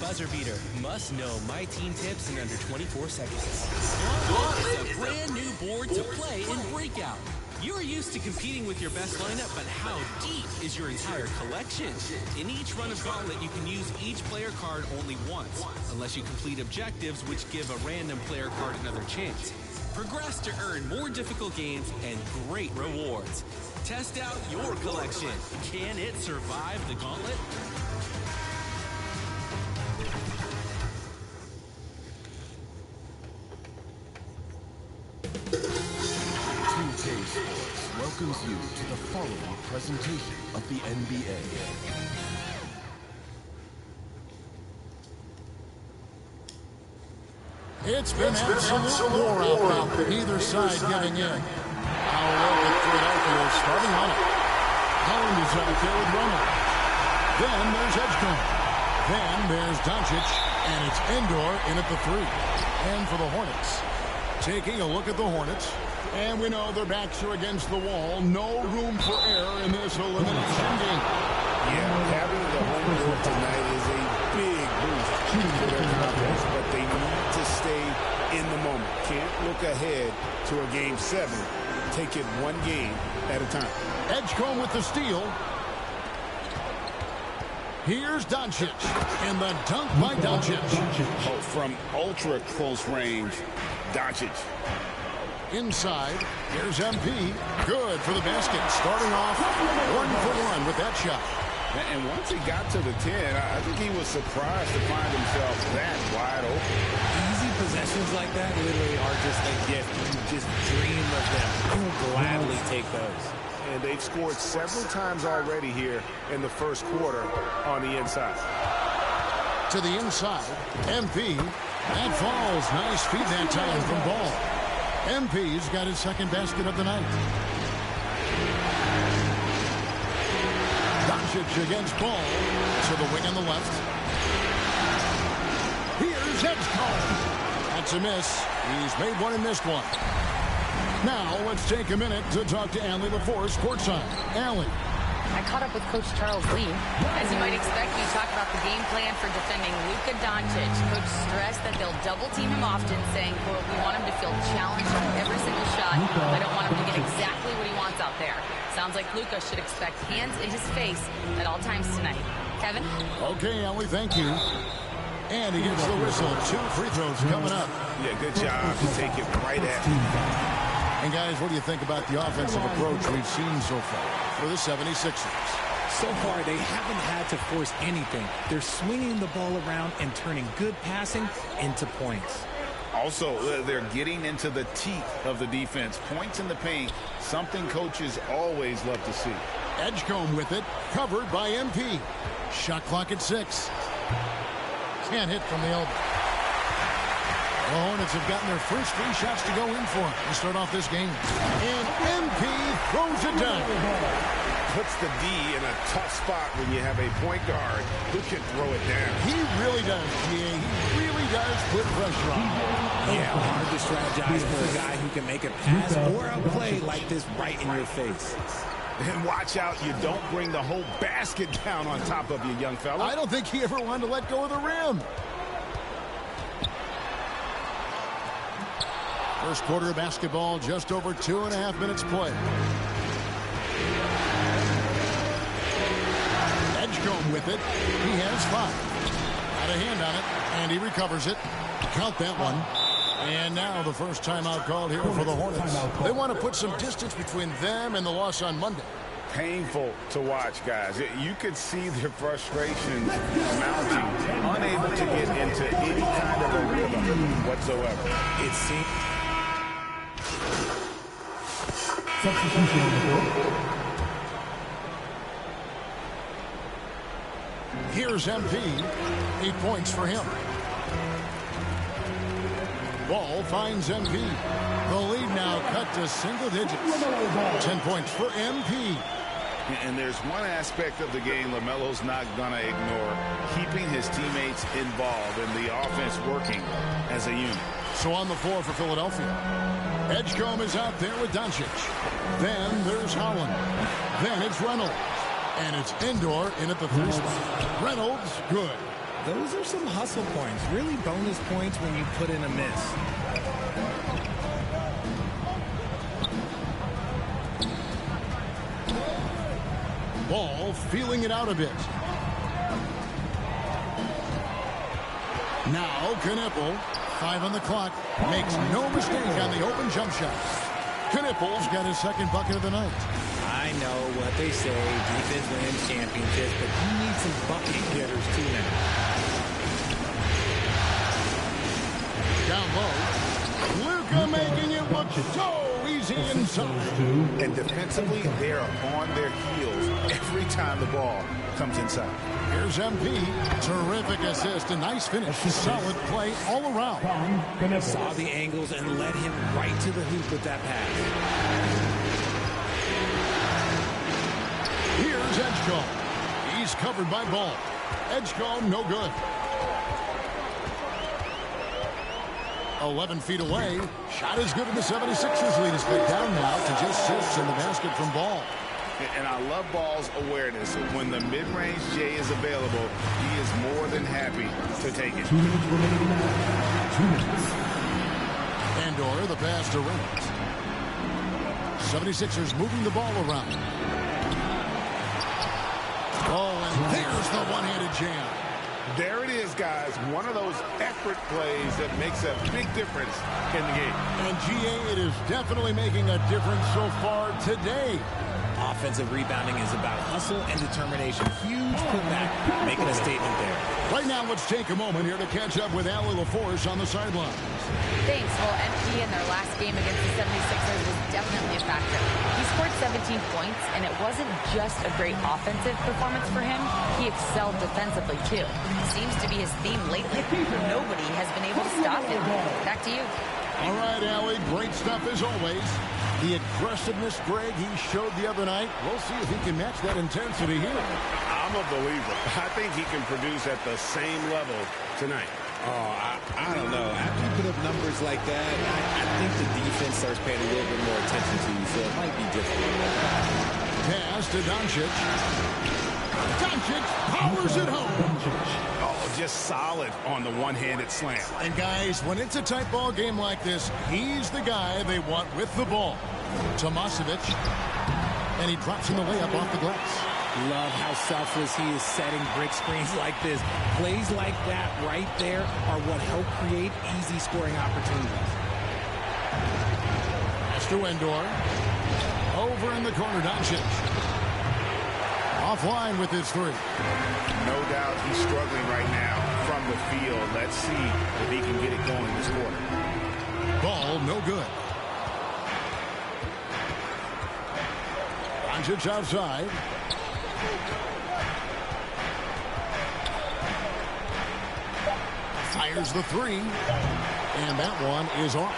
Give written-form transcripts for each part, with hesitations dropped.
buzzer beater. Must know my team tips in under 24 seconds. Gauntlet is a brand new board to play in Breakout. You're used to competing with your best lineup, but how deep is your entire collection? In each run of Gauntlet, you can use each player card only once, unless you complete objectives which give a random player card another chance. Progress to earn more difficult games and great rewards. Test out your collection. Can it survive the Gauntlet? Sports welcomes you to the following presentation of the NBA. It's been absolute war out there. Neither side giving in. Now look at Philadelphia starting on it. Holland is out there with Reynolds. Then there's Edgecombe. Then there's Doncic. And it's Endor in at the 3. And for the Hornets. Taking a look at the Hornets. And we know their backs are against the wall. No room for error in this elimination game. Yeah, having the home court tonight is a big boost to their confidence, but they need to stay in the moment. Can't look ahead to a game 7. Take it one game at a time. Edgecombe with the steal. Here's Doncic, and the dunk by Doncic. Oh, from ultra close range, Doncic. Inside, here's MP. Good for the basket. Starting off 1 for 1 with that shot. And once he got to the 10, I think he was surprised to find himself that wide open. Easy possessions like that literally are just a gift. You just dream of them. You will gladly take those. And they've scored several times already here in the first quarter on the inside. To the inside, MP. That falls. Nice feed that time from Ball. MP's got his second basket of the night. Doncic against Ball. To the wing on the left. Here's Edgecombe. That's a miss. He's made one and missed one. Now let's take a minute to talk to Allie LaForce courtside. Allie. I caught up with Coach Charles Lee. As you might expect, he talked about the game plan for defending Luka Doncic. Coach stressed that they'll double-team him often, saying, quote, we want him to feel challenged on every single shot. I don't want him to get exactly what he wants out there. Sounds like Luka should expect hands in his face at all times tonight. Kevin? Okay, Allie, thank you. And he gets the whistle. 2 free throws coming up. Yeah, good job to take it right at him. And guys, what do you think about the offensive approach we've seen so far for the 76ers? So far, they haven't had to force anything. They're swinging the ball around and turning good passing into points. Also, they're getting into the teeth of the defense. Points in the paint, something coaches always love to see. Edgecombe with it, covered by MP. Shot clock at 6. Can't hit from the elbow. The Hornets have gotten their first 3 shots to go in for to start off this game. And MP throws it down. Puts the D in a tough spot when you have a point guard who can throw it down. He really does, GA. He really does put pressure on. Yeah, hard to strategize for a guy who can make a pass or a play like this right in your face. And watch out, you don't bring the whole basket down on top of you, young fella. I don't think he ever wanted to let go of the rim. First quarter of basketball, just over 2.5 minutes play. Edgecombe with it. He has 5. Got a hand on it, and he recovers it. Count that one. And now the first timeout called here for the Hornets. They want to put some distance between them and the loss on Monday. Painful to watch, guys. You could see their frustrations mounting, unable to get into any kind of a rhythm whatsoever. It seems... Substitution on the board. Here's MP. 8 points for him. Ball finds MP. The lead now cut to single digits. 10 points for MP. And there's one aspect of the game LaMelo's not going to ignore, keeping his teammates involved and the offense working as a unit. So on the floor for Philadelphia. Edgecombe is out there with Doncic. Then there's Holland. Then it's Reynolds. And it's Endor in at the 3 spot. Reynolds, good. Those are some hustle points, really bonus points when you put in a miss. Ball feeling it out a bit. Now Knippel, 5 on the clock, makes no mistake on the open jump shot. Knippel's got his second bucket of the night. I know what they say, defense wins championships, but you need some bucket getters too now. Down low, Luka making it look so easy inside. And defensively, they are on their heels every time the ball comes inside. Here's MP. Terrific assist. A nice finish. Solid play all around. Saw the angles and led him right to the hoop with that pass. Here's Edgecombe. He's covered by Ball. Edgecombe, no good. 11 feet away. Shot is good, and the 76ers lead is cut down now to just 6 in the basket from Ball. And I love Ball's awareness. When the mid-range J is available, he is more than happy to take it. 2 minutes remaining now. 2 minutes. Andor, the pass to Reynolds. 76ers moving the ball around. Oh, and there's the one-handed jam. There it is, guys. One of those effort plays that makes a big difference in the game. And GA, it is definitely making a difference so far today. Offensive rebounding is about hustle and determination. Huge putback, making a statement there. Right now, let's take a moment here to catch up with Allie LaForce on the sidelines. Thanks. Well, MP in their last game against the 76ers was definitely a factor. He scored 17 points, and it wasn't just a great offensive performance for him. He excelled defensively, too. Seems to be his theme lately. Nobody has been able to stop him. Back to you. All right, Allie, great stuff as always. The aggressiveness, Greg, he showed the other night. We'll see if he can match that intensity here. I'm a believer. I think he can produce at the same level tonight. Oh, I don't know. After you put up numbers like that, I think the defense starts paying a little bit more attention to you, so it might be difficult. Pass to Doncic. Doncic powers it home. Oh, just solid on the one-handed slam. And guys, when it's a tight ball game like this, he's the guy they want with the ball. Tomasevic, and he drops in the layup off the glass. Love how selfless he is setting brick screens like this. Plays like that right there are what help create easy scoring opportunities. Pass to Endor. Over in the corner, Doncic. Offline with his 3. No doubt he's struggling right now from the field. Let's see if he can get it going this quarter. Ball, no good. Doncic outside. Fires the 3. And that one is off.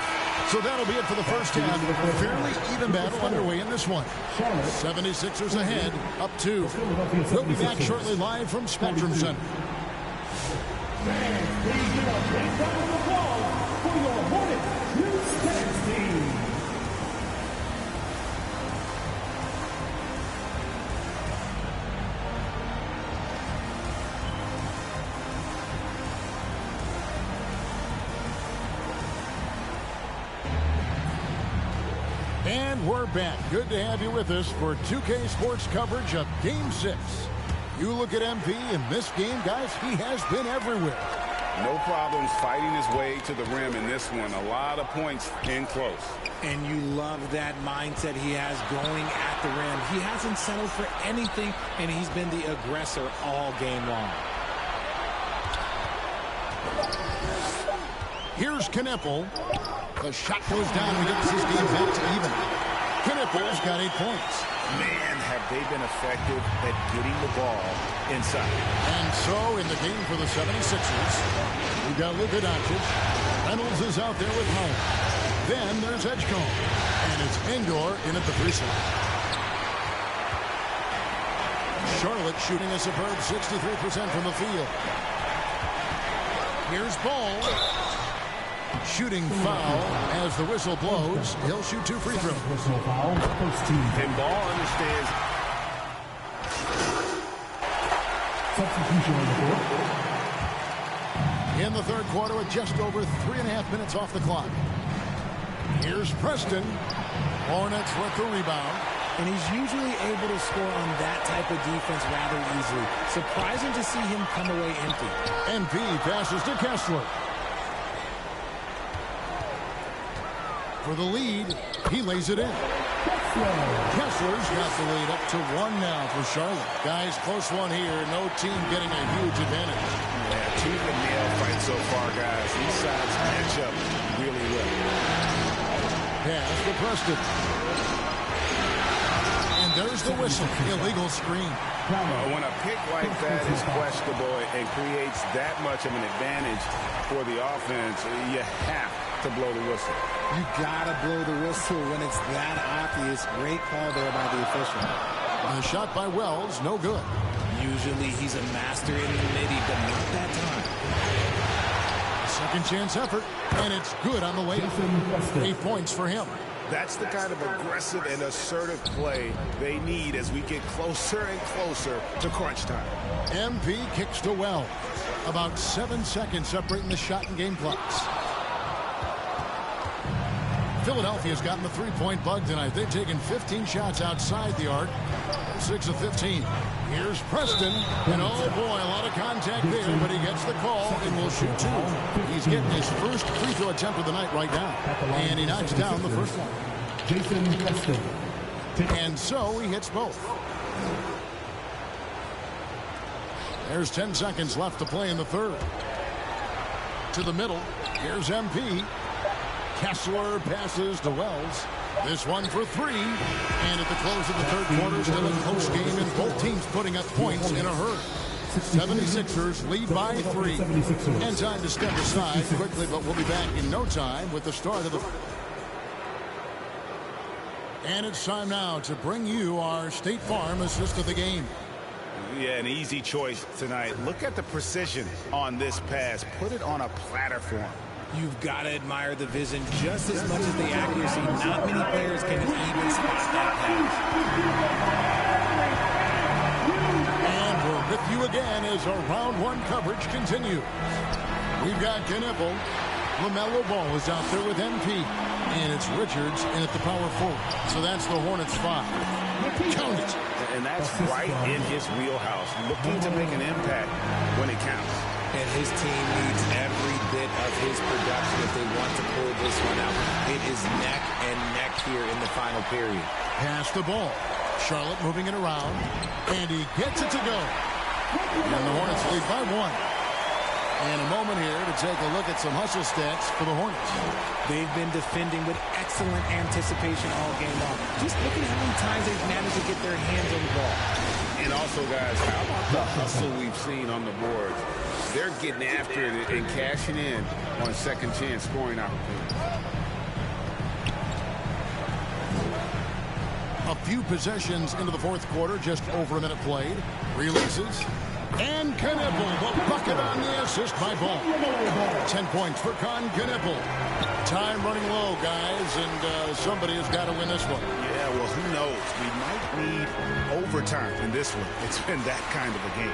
So that'll be it for the first half. Fairly even battle underway in this one. 76ers ahead, up 2. We'll be back shortly live from Spectrum Center. Please give a big round of applause for your Hornets New Stars team. And we're back. Good to have you with us for 2K Sports coverage of Game 6. You look at MP in this game, guys, he has been everywhere. No problems fighting his way to the rim in this one. A lot of points in close. And you love that mindset he has going at the rim. He hasn't settled for anything, and he's been the aggressor all game long. Here's Knippel. The shot goes down and gets this game back to even. Knippel's got 8 points. Man, have they been effective at getting the ball inside. And so in the game for the 76ers, we've got Luka Doncic. Reynolds is out there with Howard. Then there's Edgecombe. And it's Endor in at the 3 slot. Charlotte shooting a superb 63% from the field. Here's Ball. Shooting foul as the whistle blows. He'll shoot 2 free throws. Personal foul, first team. And Ball understands. Substitution on the court. in the third quarter with just over 3.5 minutes off the clock. Here's Preston. Hornets with the rebound. And he's usually able to score on that type of defense rather easily. Surprising to see him come away empty. MP passes to Kessler. For the lead, he lays it in. Kessler's got the lead up to 1 now for Charlotte. Guys, close one here. No team getting a huge advantage. Yeah, tooth and nail fight so far, guys. These sides match up really well. Pass to Preston. And there's the whistle. Illegal screen. When a pick like that is questionable and creates that much of an advantage for the offense, you have to blow the whistle. You gotta blow the whistle when it's that obvious. Great call there by the official. A shot by Wells, no good. Usually he's a master in the midi, but not that time. Second chance effort, and it's good on the way up. 8 points for him. That's the kind of aggressive and assertive play they need as we get closer and closer to crunch time. MP kicks to Wells. About 7 seconds separating the shot and game clocks. Philadelphia's gotten the three-point bug tonight. They've taken 15 shots outside the arc. 6 of 15. Here's Preston. And oh boy, a lot of contact there, but he gets the call and will shoot 2. He's getting his first free throw attempt of the night right now. And he knocks down the first one. Jason Preston. And so he hits both. There's 10 seconds left to play in the third. To the middle. Here's MP. Kessler passes to Wells. This one for 3. And at the close of the third quarter, still a close game, and both teams putting up points in a hurry. 76ers lead by 3. And time to step aside quickly, but we'll be back in no time with the start of the... And it's time now to bring you our State Farm assist of the game. Yeah, an easy choice tonight. Look at the precision on this pass. Put it on a platter for him. You've got to admire the vision just as much as the accuracy. Not many players can even spot that pass. And we're with you again as our round 1 coverage continues. We've got Knippel. LaMelo Ball is out there with MP. And it's Richards in at the power forward. So that's the Hornets 5. Count it. And that's right in his wheelhouse. Looking to make an impact when it counts. And his team needs every bit of his production if they want to pull this one out. It is neck and neck here in the final period. Pass the ball. Charlotte moving it around. And he gets it to go. And the Hornets lead by 1. And a moment here to take a look at some hustle stats for the Hornets. They've been defending with excellent anticipation all game long. Just look at how many times they've managed to get their hands on the ball. And also, guys, how about the hustle we've seen on the boards? They're getting after it and cashing in on second chance scoring opportunities. A few possessions into the fourth quarter, just over a minute played. Releases. And Knippel, the bucket on the assist by Ball. 10 points for Knippel. Time running low, guys, and somebody has got to win this one. Yeah, well, who knows? We might need overtime in this one. It's been that kind of a game.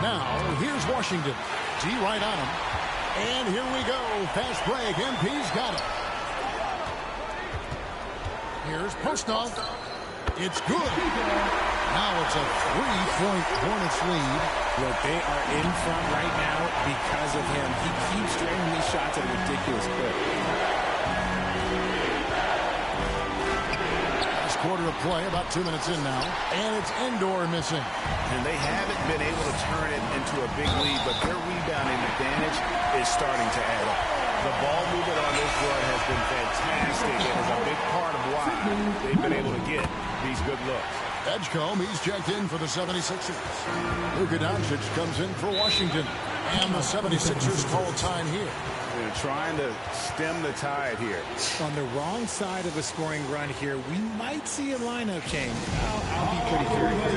Now, here's Washington. D right on him. And here we go. Fast break. MP's got it. Here's Postov. It's good. Now it's a 3-point Hornets lead. Look, they are in front right now because of him. He keeps draining these shots at a ridiculous clip. Last quarter of play, about 2 minutes in now. And it's Endor missing. And they haven't been able to turn it into a big lead, but their rebounding advantage is starting to add up. The ball movement on this run has been fantastic and is a big part of why they've been able to get these good looks. Edgecombe, he's checked in for the 76ers. Luka Doncic comes in for Washington. And the 76ers call time here. They're trying to stem the tide here. On the wrong side of a scoring run here, we might see a lineup change. I'll be pretty curious.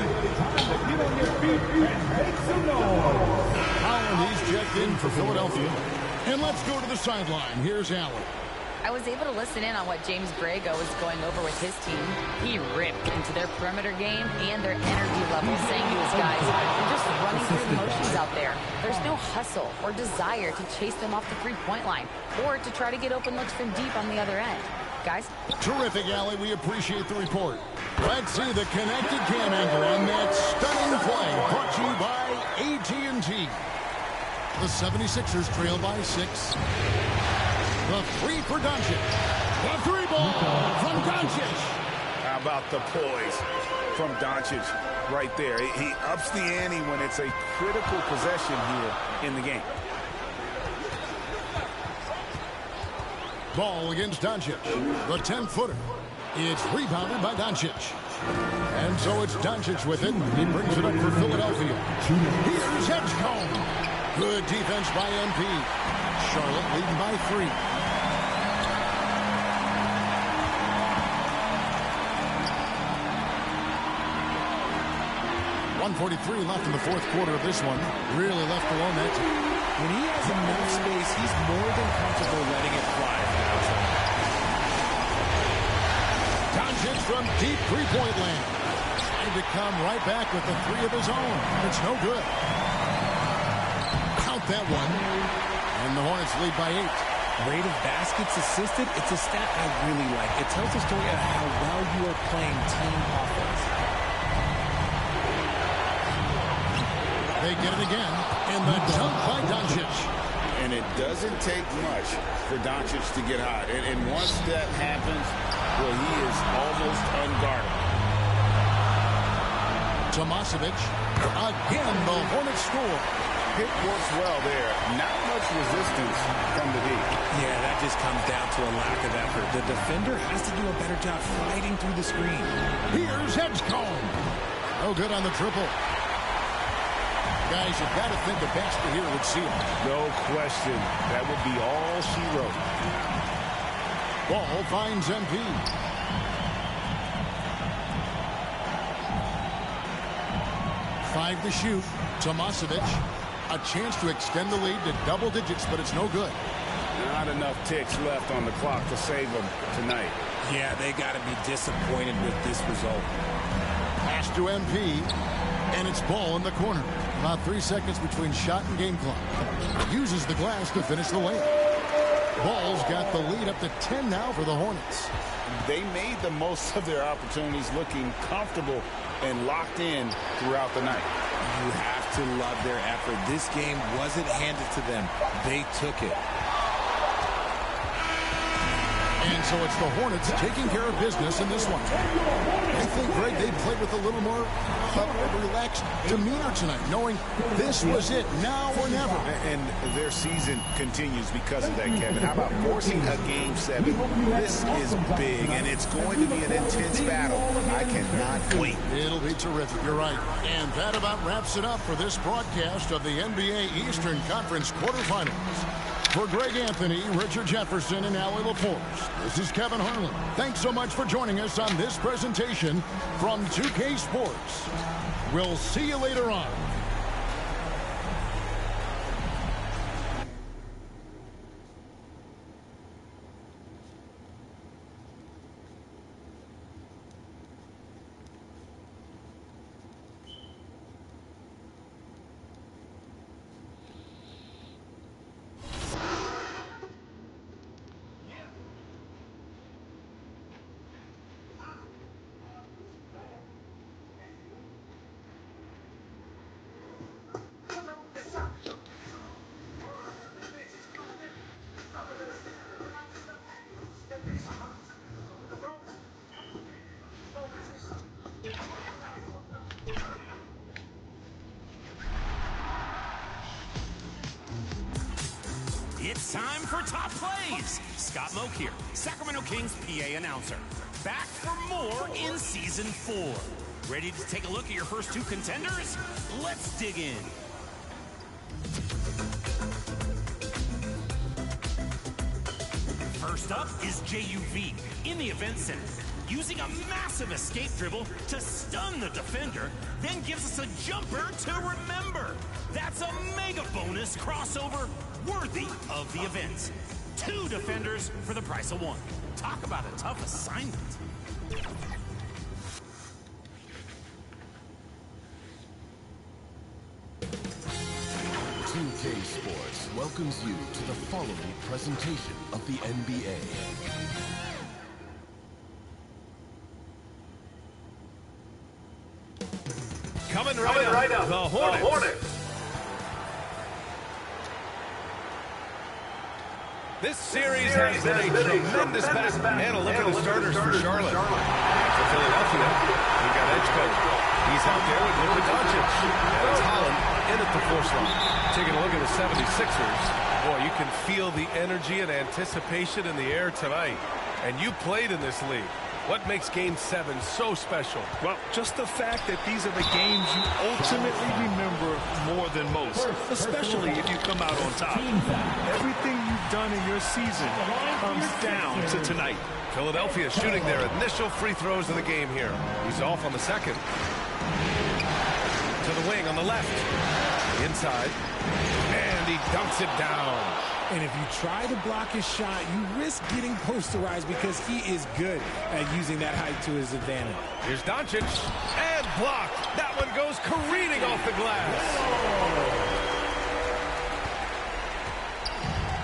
Holland, he's checked in for Philadelphia. And let's go to the sideline. Here's Allen. I was able to listen in on what James Brago was going over with his team. He ripped into their perimeter game and their energy levels, saying to his guys, "You're just running through the motions out there. There's no hustle or desire to chase them off the three-point line or to try to get open looks from deep on the other end." Guys? Terrific, Allie. We appreciate the report. Let's see the connected cam angle on that stunning play brought to you by AT&T. The 76ers trail by 6. The three for Doncic. The three ball from Doncic. How about the poise from Doncic right there? He ups the ante when it's a critical possession here in the game. Ball against Doncic. The 10-footer. It's rebounded by Doncic. And so it's Doncic with it. He brings it up for Philadelphia. Here's Edgecombe. Good defense by MP. Charlotte leading by 3. .143 left in the fourth quarter of this one. Really left alone that time. When he has enough space, he's more than comfortable letting it fly. Doncic from deep three-point land. Trying to come right back with the 3 of his own. It's no good. Count that one. And the Hornets lead by 8. Rate of baskets assisted, it's a stat I really like. It tells a story of how well you are playing team offense. They get it again. And the dunk by Doncic. And it doesn't take much for Doncic to get hot. And once that happens, well, he is almost unguardable. Tomasevic. Again, the Hornets score. It works well there. Not much resistance from the deep. Yeah, that just comes down to a lack of effort. The defender has to do a better job fighting through the screen. Here's Edgecombe. No good on the triple. Guys, you've got to think the basket here would seal it. No question. That would be all she wrote. Ball finds MP. Five to shoot. Tomasevic. A chance to extend the lead to double digits, but it's no good. Not enough ticks left on the clock to save them tonight. Yeah, they got to be disappointed with this result. Pass to MP. And it's ball in the corner. About 3 seconds between shot and game clock. Uses the glass to finish the layup. Ball's got the lead up to 10 now for the Hornets. They made the most of their opportunities, looking comfortable and locked in throughout the night. You have to love their effort. This game wasn't handed to them. They took it. And so it's the Hornets taking care of business in this one. I think, Greg, they played with a little more relaxed demeanor tonight, knowing this was it, now or never. And their season continues because of that, Kevin. How about forcing a Game 7? This is big, and it's going to be an intense battle. I cannot wait. It'll be terrific, you're right. And that about wraps it up for this broadcast of the NBA Eastern Conference quarterfinals. For Greg Anthony, Richard Jefferson, and Allie LaForce, this is Kevin Harlan. Thanks so much for joining us on this presentation from 2K Sports. We'll see you later on. It's time for Top Plays. Scott Moak here, Sacramento Kings PA announcer. Back for more in Season 4. Ready to take a look at your first 2 contenders? Let's dig in. First up is JUV in the event center, using a massive escape dribble to stun the defender, then gives us a jumper to remember. That's a mega bonus crossover worthy of the event. 2 2 defenders for the price of 1. Talk about a tough assignment. 2K Sports welcomes you to the following presentation of the NBA. Coming right up, the Hornets. This series has been a tremendous battle. And a look at the starters for Charlotte. For Philadelphia, we got Edgecombe. He's out there with Luka Doncic. And it's Holland in at the force line. Taking a look at the 76ers. Boy, you can feel the energy and anticipation in the air tonight. And you played in this league. What makes Game 7 so special? Well, just the fact that these are the games you ultimately remember more than most, especially if you come out on top. Everything you've done in your season comes down to tonight. Philadelphia shooting their initial free throws of the game here. He's off on the second. To the wing on the left. Inside. And he dunks it down. And if you try to block his shot, you risk getting posterized because he is good at using that height to his advantage. Here's Doncic, and blocked. That one goes careening off the glass.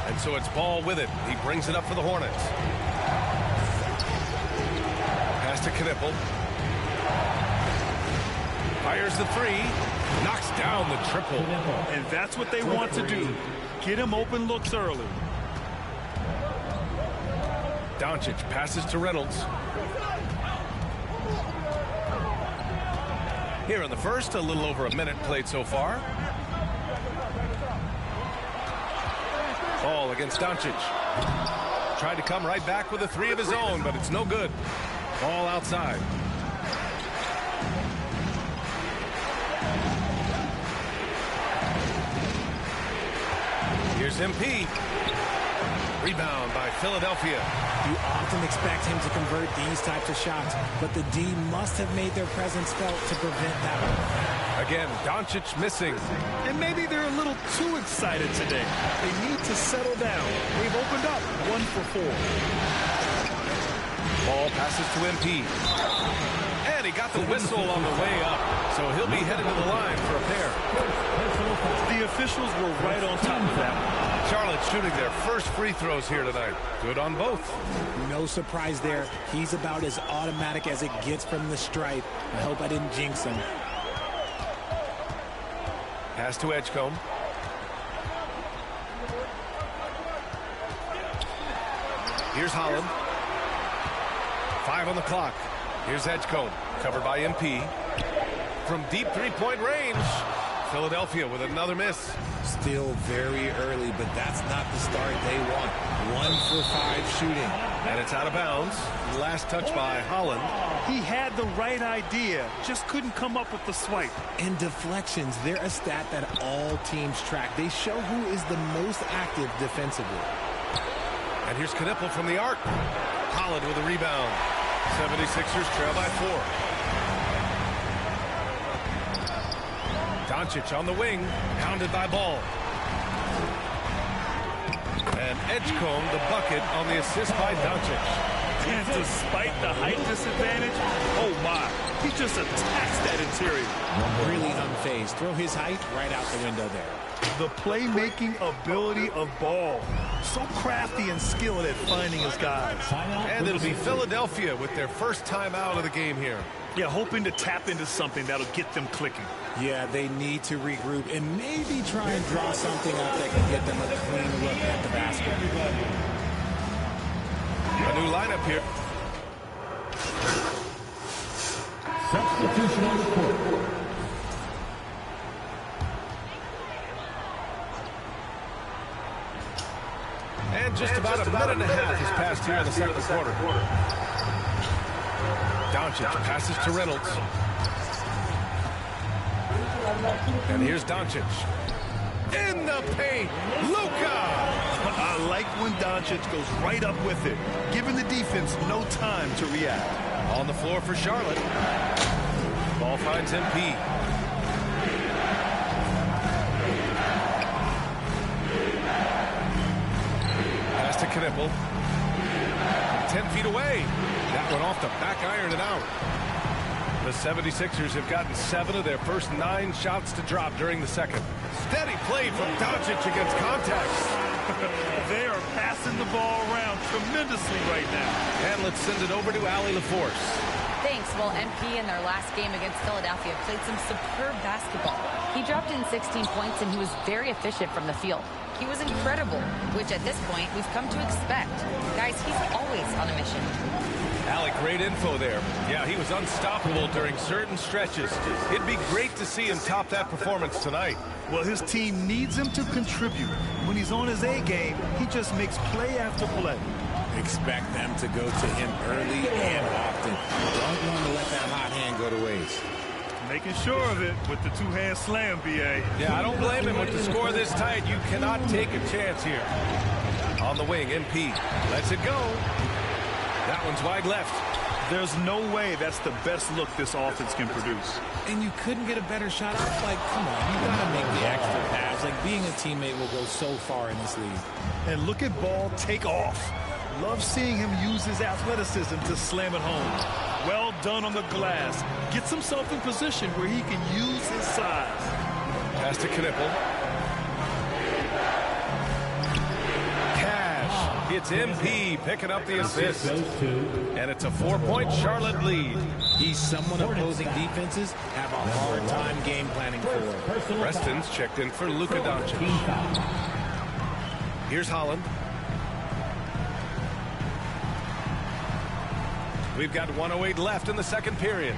And so it's Ball with it. He brings it up for the Hornets. Pass to Knipple. Fires the three. Knocks down the triple. And that's what they want to do. Get him open looks early. Doncic passes to Reynolds. Here in the first, a little over a minute played so far. Ball against Doncic. Tried to come right back with a three of his own, but it's no good. Ball outside. Here's MP. Rebound by Philadelphia. You often expect him to convert these types of shots, but the D must have made their presence felt to prevent that one. Again, Doncic missing. And maybe they're a little too excited today. They need to settle down. They've opened up 1 for 4. Ball passes to MP. And he got the whistle on the way up, so he'll be headed to the line for a pair. The officials were right on top of that. Charlotte shooting their first free throws here tonight. Good on both. No surprise there. He's about as automatic as it gets from the stripe. I hope I didn't jinx him. Pass to Edgecombe. Here's Holland. 5 on the clock. Here's Edgecombe, covered by MP. From deep three-point range, Philadelphia with another miss. Still very early, but that's not the start they want. 1 for 5 shooting. And it's out of bounds. Last touch by Holland. He had the right idea, just couldn't come up with the swipe. And deflections, they're a stat that all teams track. They show who is the most active defensively. And here's Knipple from the arc. Holland with a rebound. 76ers trail by 4. Doncic on the wing, pounded by Ball. And Edgecombe the bucket on the assist by Doncic. And despite the height disadvantage, oh my, he just attacks that interior. Really unfazed. Throw his height right out the window there. The playmaking ability of Ball. So crafty and skilled at finding his guys. And it'll be Philadelphia with their first time out of the game here. Yeah, hoping to tap into something that'll get them clicking. Yeah, they need to regroup and maybe try and draw something up that can get them a clean look at the basket. A new lineup here. Substitution on the court. And just about a minute and a half has passed here in the second quarter. Doncic passes to Reynolds. And here's Doncic. In the paint, Luka! I like when Doncic goes right up with it, giving the defense no time to react. On the floor for Charlotte. Ball finds MP. Pass to Knipple. 10 feet away. That one off the back iron and out. The 76ers have gotten 7 of their first 9 shots to drop during the second. Steady play from Doncic against contact. They are passing the ball around tremendously right now. And let's send it over to Allie LaForce. Thanks. Well, MP in their last game against Philadelphia played some superb basketball. He dropped in 16 points, and he was very efficient from the field. He was incredible, which at this point we've come to expect. Guys, he's always on a mission. Allie, great info there. Yeah, he was unstoppable during certain stretches. It'd be great to see him top that performance tonight. Well, his team needs him to contribute. When he's on his A game, he just makes play after play. Expect them to go to him early and often. Don't want to let that hot hand go to waste. Making sure of it with the two-hand slam, B.A. Yeah, I don't blame him. With the score this tight, you cannot take a chance here. On the wing, MP lets it go. That one's wide left. There's no way that's the best look this offense can produce. And you couldn't get a better shot. Like, come on, you got to make the extra pass. Like, being a teammate will go so far in this league. And look at Ball take off. Love seeing him use his athleticism to slam it home. Well done on the glass. Gets himself in position where he can use his size. Pass to Knipple. Cash. It's MP picking up the assist. And it's a 4-point Charlotte lead. He's someone opposing defenses have a hard time game planning for. Preston's checked in for Luka Doncic. Here's Holland. We've got 1:08 left in the second period.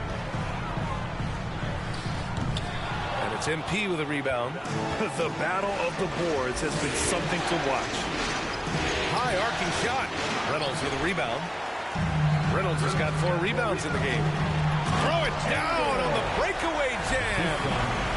And it's MP with a rebound. The battle of the boards has been something to watch. High arcing shot. Reynolds with a rebound. Reynolds has got 4 rebounds in the game. Throw it down on the breakaway jam.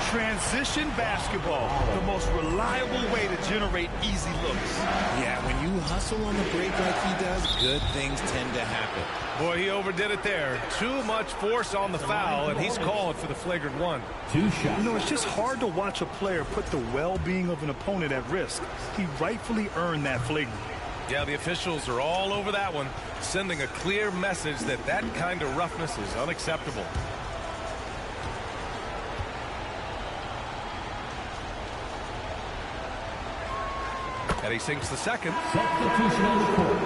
Transition basketball, the most reliable way to generate easy looks. Yeah, when you hustle on the break like he does, good things tend to happen. Boy, he overdid it there. Too much force on the foul, and he's called for the flagrant one. You know, it's just hard to watch a player put the well-being of an opponent at risk. He rightfully earned that flagrant. Yeah, the officials are all over that one, sending a clear message that that kind of roughness is unacceptable. And he sinks the second. Substitution on the court.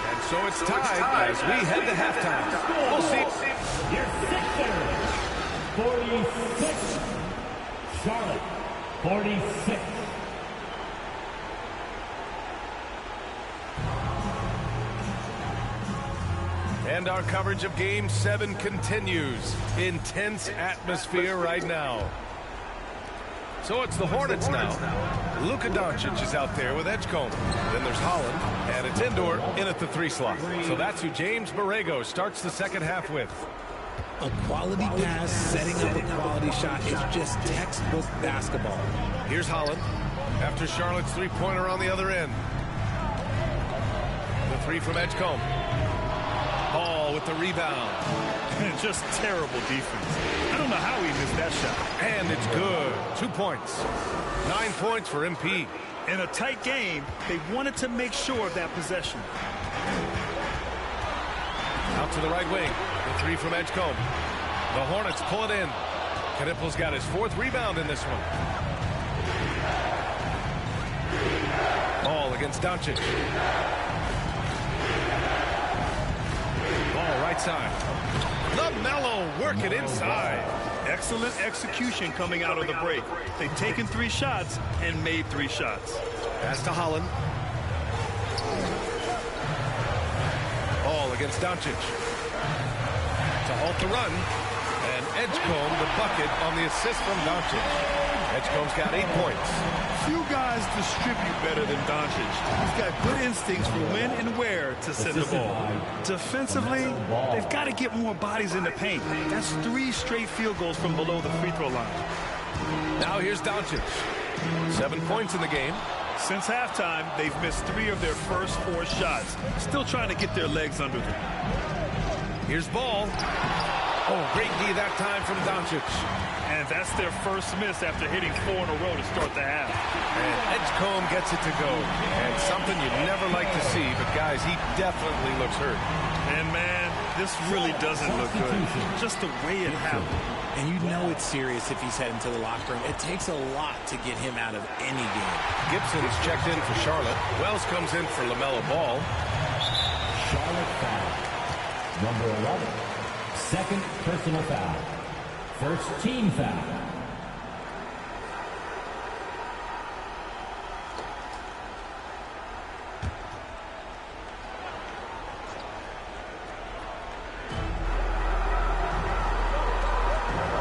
And so it's tied as we head to halftime. We'll see. Your Sixers, 46. Charlotte, 46. And our coverage of Game 7 continues. Intense atmosphere right now. So it's the Hornets now. Luka Doncic is out there with Edgecombe. Then there's Holland, and it's Indoor in at the 3 slot. So that's who James Borrego starts the second half with. A quality pass, setting up a quality shot is just textbook basketball. Here's Holland after Charlotte's 3-pointer on the other end. The 3 from Edgecombe. Ball with the rebound. Just terrible defense. I don't know how he missed that shot. And it's good. 2 points. 9 points for MP. In a tight game, they wanted to make sure of that possession. Out to the right wing. The 3 from Edgecombe. The Hornets pull it in. Knipple's got his 4th rebound in this one. Ball against Doncic. Ball right side. LaMelo work it inside. Excellent execution coming out of the break. They've taken 3 shots and made 3 shots. Pass to Holland. Ball against Doncic. To halt the run. And Edgecombe the bucket on the assist from Doncic. Edgecombe's got 8 points. Few guys distribute better than Doncic. He's got good instincts for when and where to send the ball. Defensively, they've got to get more bodies in the paint. That's 3 straight field goals from below the free throw line. Now here's Doncic. 7 points in the game. Since halftime, they've missed 3 of their first 4 shots. Still trying to get their legs under them. Here's Ball. Oh, great D that time from Doncic. And that's their first miss after hitting 4 in a row to start the half. And Edgecombe gets it to go. And something you never like to see, but guys, he definitely looks hurt. And man, this really doesn't look good. Just the way it happened. And you know it's serious if he's heading to the locker room. It takes a lot to get him out of any game. Gibson's checked in for Charlotte. Wells comes in for LaMelo Ball. Charlotte foul. Number 11. Second personal foul. First team foul.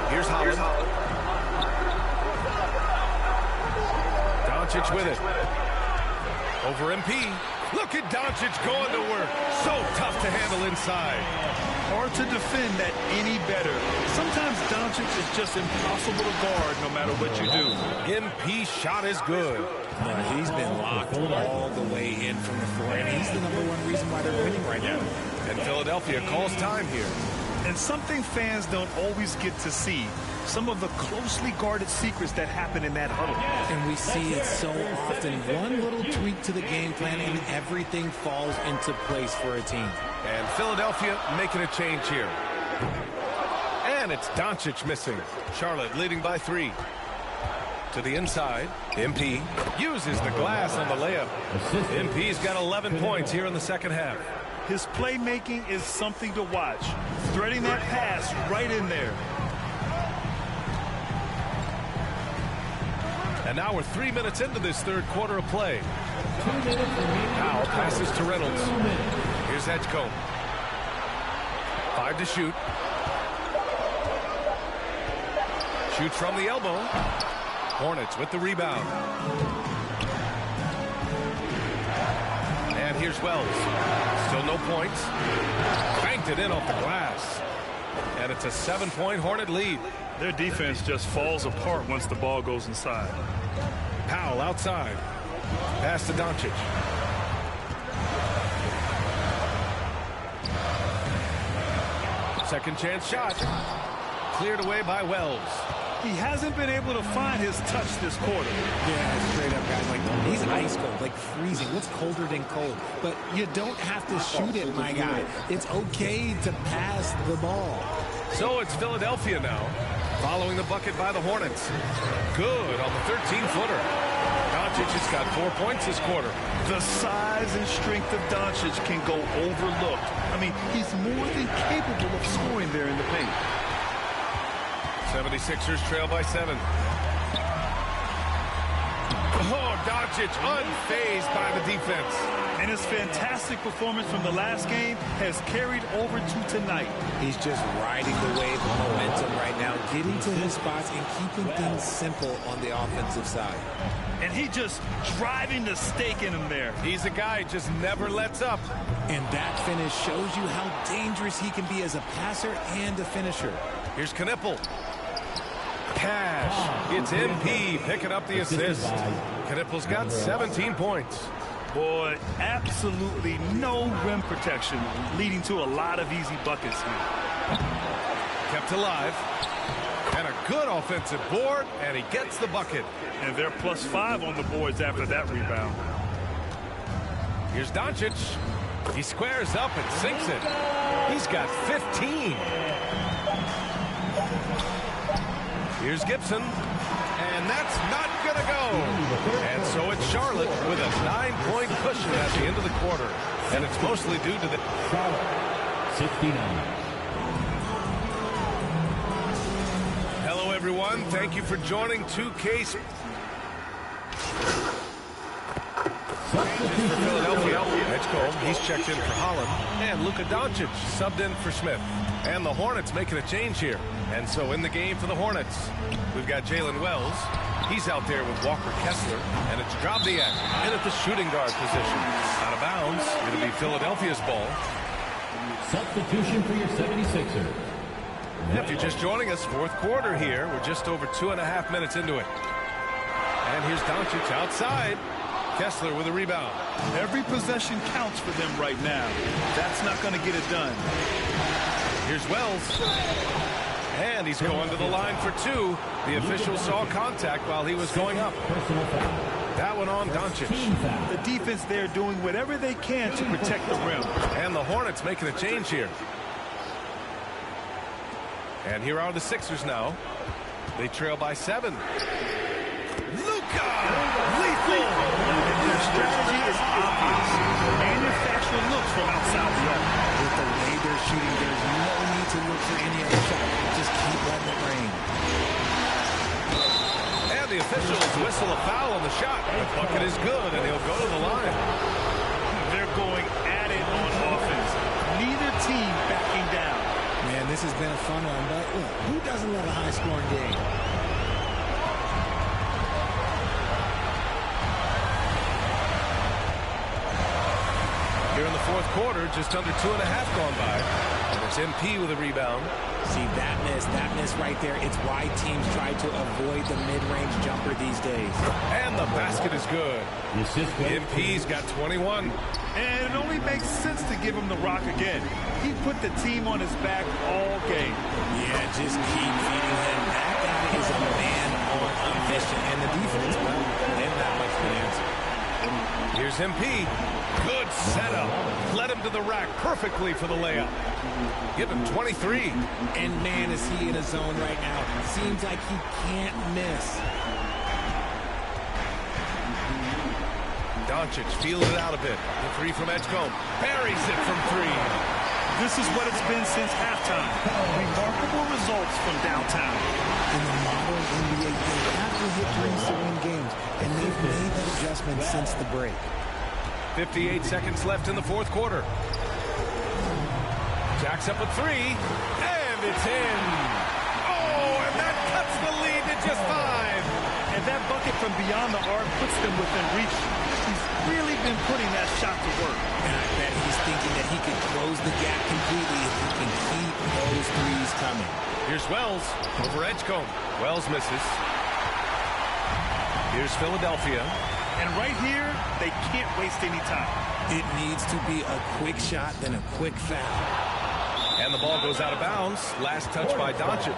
Here's Holland. Doncic with it. Over MP. Look at Doncic going to work. So tough to handle inside. Hard to defend that any better. Sometimes Doncic is just impossible to guard no matter what you do. MP shot is good. He's been locked all the way in from the floor, and he's the #1 reason why they're winning right now. And Philadelphia calls time here. And something fans don't always get to see, some of the closely guarded secrets that happen in that huddle. And we see it so often. One little tweak to the game plan and everything falls into place for a team. And Philadelphia making a change here. And it's Doncic missing. Charlotte leading by 3. To the inside. MP uses the glass on the layup. MP's got 11 points here in the second half. His playmaking is something to watch. Threading that pass right in there. And now we're 3 minutes into this third quarter of play. Powell passes to Reynolds. Here's Edgecombe. 5 to shoot. Shoots from the elbow. Hornets with the rebound. And here's Wells. Still no points. Banked it in off the glass. And it's a 7-point Hornet lead. Their defense just falls apart once the ball goes inside. Powell outside. Pass to Doncic. Second chance shot. Cleared away by Wells. He hasn't been able to find his touch this quarter. Yeah, straight up, guys. Like, he's ice cold, like freezing. What's colder than cold? But you don't have to shoot it, my guy. It's okay to pass the ball. So it's Philadelphia now, following the bucket by the Hornets. Good on the 13-footer. Doncic has got 4 points this quarter. The size and strength of Doncic can go overlooked. I mean, he's more than capable of scoring there in the paint. 76ers trail by 7. Oh, Doncic unfazed by the defense. And his fantastic performance from the last game has carried over to tonight. He's just riding the wave of momentum right now, getting to his spots and keeping things simple on the offensive side. And he just driving the stake in him there. He's a guy who just never lets up. And that finish shows you how dangerous he can be as a passer and a finisher. Here's Knippel. Cash. It's MP picking up the assist. Knippel's got 17 points. Boy, absolutely no rim protection, leading to a lot of easy buckets here. Kept alive. And a good offensive board, and he gets the bucket. And they're +5 on the boards after that rebound. Here's Doncic. He squares up and sinks it. He's got 15. Here's Gibson. And that's not going to go. And so it's Charlotte with a 9-point cushion at the end of the quarter. And it's mostly due to the... Charlotte, 69. Hello, everyone. Thank you for joining 2K. For Philadelphia, Edgecombe, he's checked in for Holland. And Luka Doncic subbed in for Smith. And the Hornets making a change here. And so in the game for the Hornets, we've got Jalen Wells. He's out there with Walker Kessler. And it's Drobniak in at the shooting guard position. Out of bounds. It'll be Philadelphia's ball. Substitution for your 76ers. If you're just joining us, fourth quarter here. We're just over 2.5 minutes into it. And here's Doncic outside. Kessler with a rebound. Every possession counts for them right now. That's not going to get it done. Here's Wells. And he's going to the line for two. The official saw contact while he was going up. That one on Doncic. The defense there doing whatever they can to protect the rim. And the Hornets making a change here. And here are the Sixers now. They trail by 7. Luka! Lethal! And their strategy is obvious. Manufacture looks from outside the arc. With the way they're shooting, there's no need to look for any other shot. Just keep letting it rain. And the officials whistle a foul on the shot. The bucket is good, and he'll go to the line. They're going at it on offense. Neither team backing down. Man, this has been a fun one, but look, who doesn't love a high-scoring game? Here in the fourth quarter, just under 2.5 gone by. And it's MP with a rebound. See, that miss right there, it's why teams try to avoid the mid-range jumper these days. And the basket is good. MP's got 21. And it only makes sense to give him the rock again. He put the team on his back all game. Yeah, just keep feeding him. That guy is a man on a mission. And the defense, well, they have not much of an answer. Here's MP. Good setup. Led him to the rack perfectly for the layup. Give him 23. And man, is he in a zone right now. Seems like he can't miss. Doncic feels it out a bit. The three from Edgecombe. Buries it from 3. This is what it's been since halftime. Remarkable results from downtown. In the modern NBA, they have to hit threes to win games. And they've made that adjustment since the break. 58 seconds left in the fourth quarter. Jacks up a 3, and it's in. Oh, and that cuts the lead to just 5. And that bucket from beyond the arc puts them within reach. He's really been putting that shot to work. And I bet he's thinking that he can close the gap completely if he can keep those threes coming. Here's Wells over Edgecombe. Wells misses. Here's Philadelphia. And right here, they can't waste any time. It needs to be a quick shot, then a quick foul. And the ball goes out of bounds. Last touch by Doncic.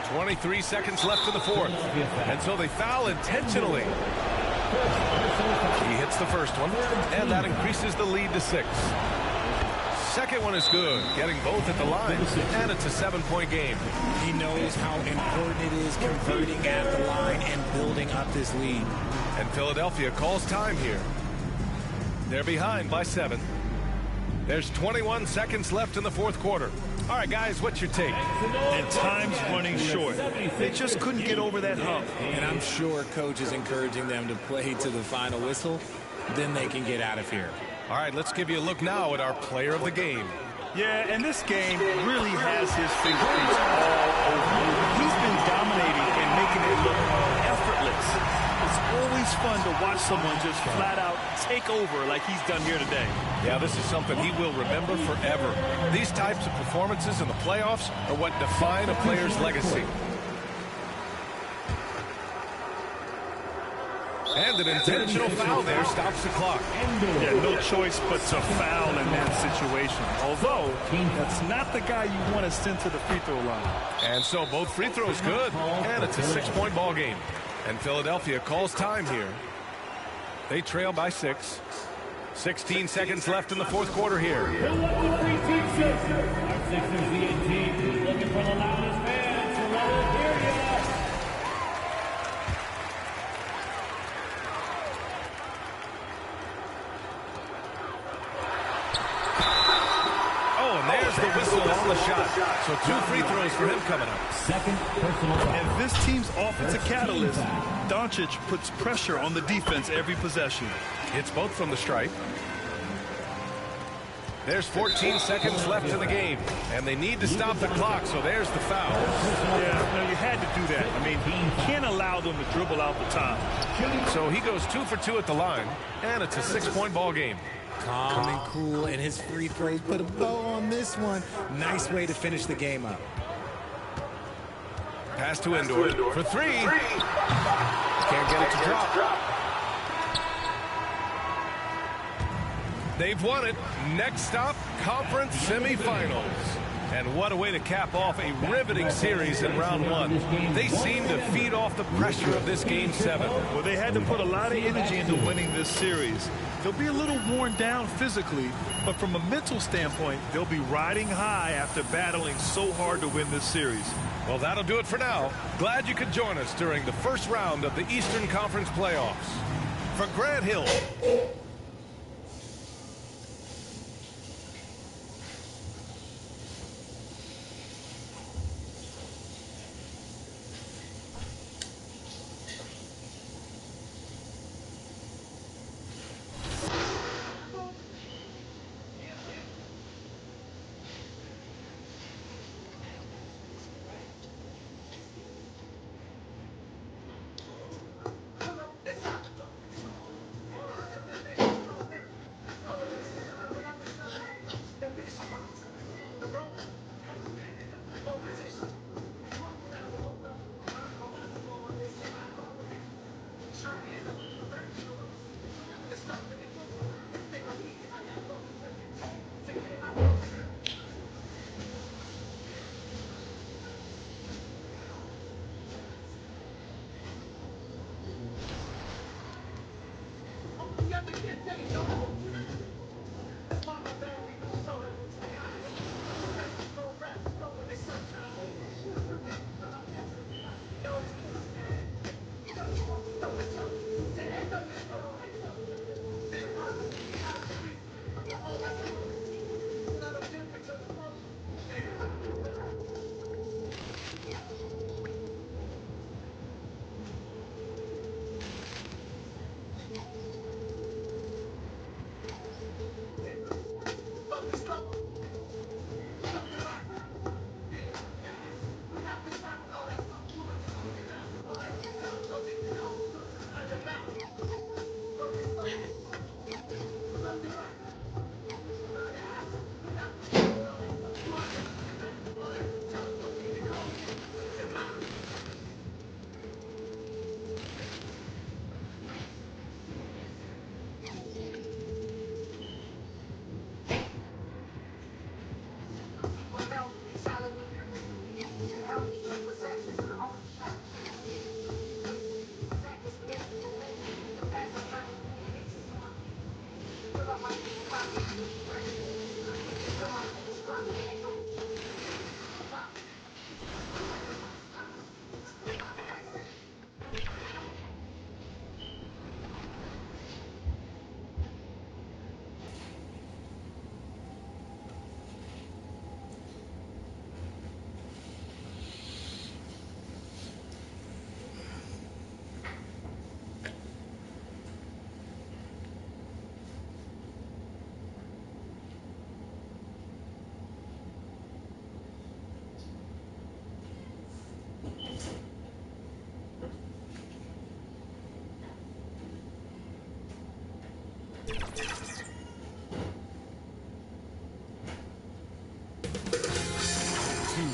.23 seconds left in the fourth. And so they foul intentionally. He hits the first one, and that increases the lead to 6. Second one is good, getting both at the line, and it's a 7-point game. He knows how important it is converting at the line and building up this lead. And Philadelphia calls time here. They're behind by 7. There's 21 seconds left in the fourth quarter. All right, guys, what's your take? And time's running short. They just couldn't get over that hump. And I'm sure coach is encouraging them to play to the final whistle. Then they can get out of here. All right, let's give you a look now at our player of the game. Yeah, and this game really has his fingerprints all over. He's been dominating and making it look effortless. It's always fun to watch someone just flat out take over like he's done here today. Yeah, this is something he will remember forever. These types of performances in the playoffs are what define a player's legacy. And an intentional foul there stops the clock. Yeah, no choice but to foul in that situation. Although, that's not the guy you want to send to the free throw line. And so both free throws good. And it's a 6-point ball game. And Philadelphia calls time here. They trail by 6. 16 seconds left in the fourth quarter here. Milwaukee team Sixers. Our Sixers lead team looking for the loudest fans to let it hear you. The whistle on the shot. So 2 free throws for him coming up. Second personal foul. And this team's offensive catalyst, Doncic, puts pressure on the defense every possession. It's both from the stripe. There's 14 seconds left in the game, and they need to stop the clock, so there's the foul. Yeah, no, you had to do that. I mean, you can't allow them to dribble out the time. So he goes 2 for 2 at the line, and it's a 6-point ball game. Calm and cool, and his free throws put a bow on this one. Nice way to finish the game up. Pass to Indoor for 3. Can't get it to drop. They've won it. Next stop, conference semifinals. And what a way to cap off a riveting series in round one. They seem to feed off the pressure of this Game 7. Well, they had to put a lot of energy into winning this series. They'll be a little worn down physically, but from a mental standpoint, they'll be riding high after battling so hard to win this series. Well, that'll do it for now. Glad you could join us during the first round of the Eastern Conference playoffs. For Grant Hill.